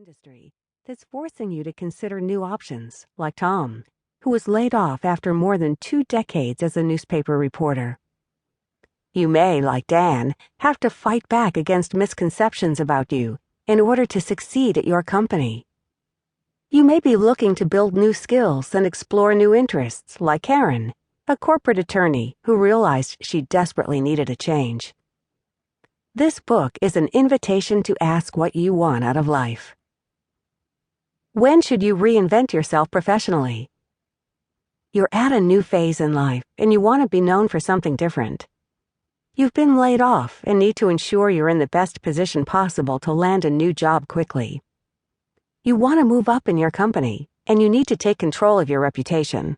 industry that's forcing you to consider new options, like Tom, who was laid off after more than 2 decades as a newspaper reporter. You may, like Dan, have to fight back against misconceptions about you in order to succeed at your company. You may be looking to build new skills and explore new interests, like Karen, a corporate attorney who realized she desperately needed a change. This book is an invitation to ask what you want out of life. When should you reinvent yourself professionally? You're at a new phase in life and you want to be known for something different. You've been laid off and need to ensure you're in the best position possible to land a new job quickly. You want to move up in your company and you need to take control of your reputation.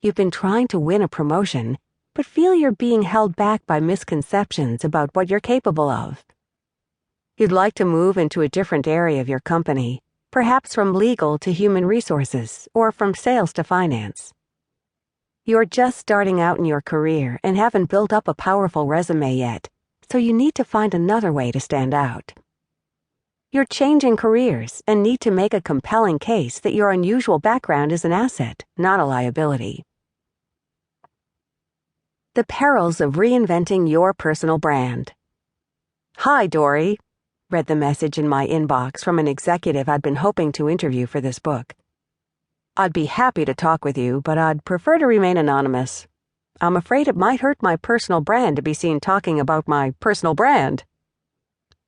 You've been trying to win a promotion, but feel you're being held back by misconceptions about what you're capable of. You'd like to move into a different area of your company, perhaps from legal to human resources or from sales to finance. You're just starting out in your career and haven't built up a powerful resume yet, so you need to find another way to stand out. You're changing careers and need to make a compelling case that your unusual background is an asset, not a liability. The perils of reinventing your personal brand. Hi, Dorie, read the message in my inbox from an executive I'd been hoping to interview for this book. I'd be happy to talk with you, but I'd prefer to remain anonymous. I'm afraid it might hurt my personal brand to be seen talking about my personal brand.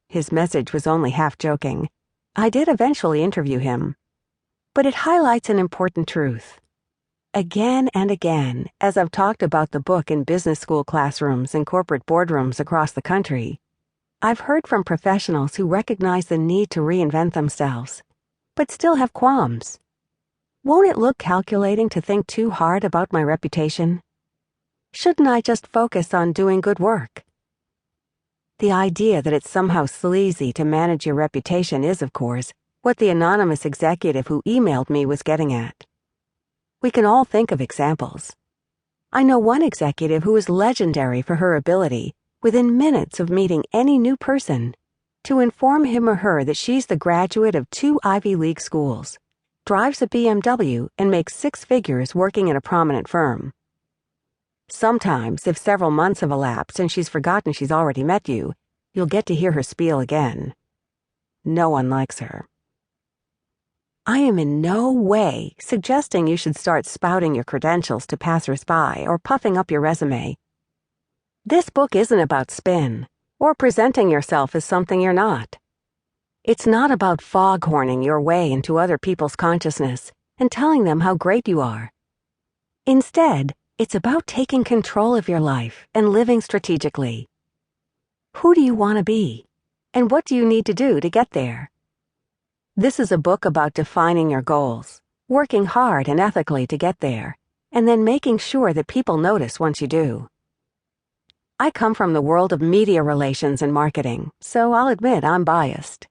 His message was only half joking. I did eventually interview him. But it highlights an important truth. Again and again, as I've talked about the book in business school classrooms and corporate boardrooms across the country, I've heard from professionals who recognize the need to reinvent themselves, but still have qualms. Won't it look calculating to think too hard about my reputation? Shouldn't I just focus on doing good work? The idea that it's somehow sleazy to manage your reputation is, of course, what the anonymous executive who emailed me was getting at. We can all think of examples. I know one executive who is legendary for her ability, within minutes of meeting any new person, to inform him or her that she's the graduate of 2 Ivy League schools, drives a BMW, and makes 6 figures working in a prominent firm. Sometimes, if several months have elapsed and she's forgotten she's already met you, you'll get to hear her spiel again. No one likes her. I am in no way suggesting you should start spouting your credentials to passers-by or puffing up your resume. This book isn't about spin or presenting yourself as something you're not. It's not about foghorning your way into other people's consciousness and telling them how great you are. Instead, it's about taking control of your life and living strategically. Who do you want to be? And what do you need to do to get there? This is a book about defining your goals, working hard and ethically to get there, and then making sure that people notice once you do. I come from the world of media relations and marketing, so I'll admit I'm biased.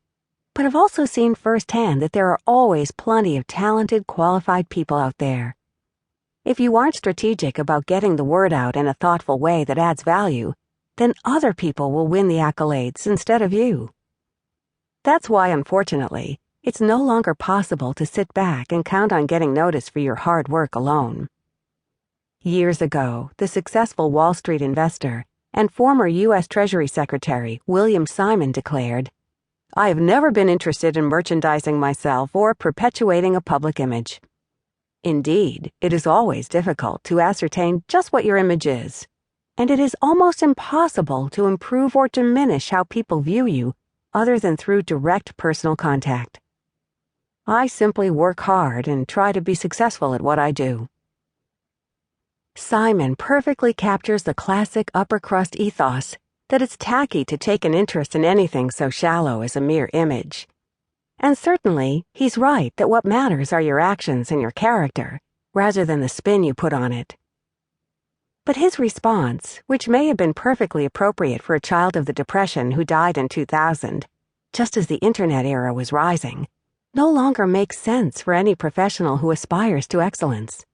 But I've also seen firsthand that there are always plenty of talented, qualified people out there. If you aren't strategic about getting the word out in a thoughtful way that adds value, then other people will win the accolades instead of you. That's why, unfortunately, it's no longer possible to sit back and count on getting noticed for your hard work alone. Years ago, the successful Wall Street investor and former U.S. Treasury Secretary William Simon declared, "I have never been interested in merchandising myself or perpetuating a public image. Indeed, it is always difficult to ascertain just what your image is, and it is almost impossible to improve or diminish how people view you other than through direct personal contact. I simply work hard and try to be successful at what I do." Simon perfectly captures the classic upper-crust ethos that it's tacky to take an interest in anything so shallow as a mere image. And certainly, he's right that what matters are your actions and your character, rather than the spin you put on it. But his response, which may have been perfectly appropriate for a child of the Depression who died in 2000, just as the Internet era was rising, no longer makes sense for any professional who aspires to excellence.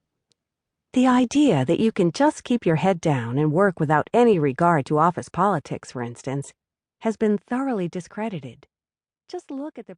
The idea that you can just keep your head down and work without any regard to office politics, for instance, has been thoroughly discredited. Just look at the